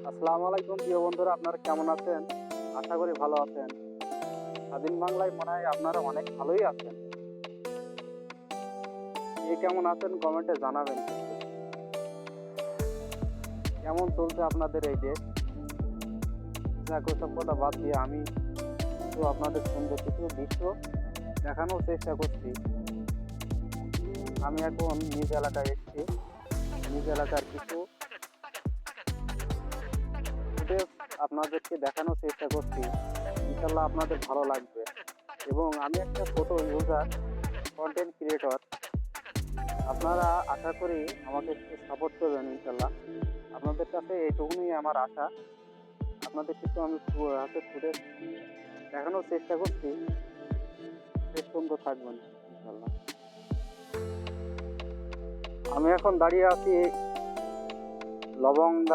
আসসালামু আলাইকুম প্রিয় বন্ধুরা, আপনারা কেমন আছেন? আশা করি ভালো আছেন। স্বাধীন বাংলায় মনে হয় আপনারা অনেক ভালোই আছেন। কে কেমন আছেন কমেন্টে জানাবেন কিন্তু। কেমন চলছে আপনাদের এই দেশ? ওসব কথা বাদ দিয়ে আমি একটু আপনাদের সুন্দর কিছু দৃশ্য দেখানোর চেষ্টা করছি। আমি এখন নিজ এলাকায় এসেছি। নিজ এলাকার কিছু ফুটেজ আপনাদেরকে দেখানোর চেষ্টা করছি। ইনশাল্লাহ আপনাদের ভালো লাগবে। এবং আমি একটা ছোট ইউজার, কন্টেন্ট ক্রিয়েটর। আপনারা আশা করি আমাকে একটু সাপোর্ট করবেন ইনশাল্লাহ। আপনাদের কাছে এইটুকুনই আমার আশা। আপনাদের কিছু আমি হাতে ফুটেজ দেখানোর চেষ্টা করছি। শেষ পর্যন্ত থাকবেন ইনশাল্লাহ। আমি এখন দাঁড়িয়ে আছি লবঙ্গা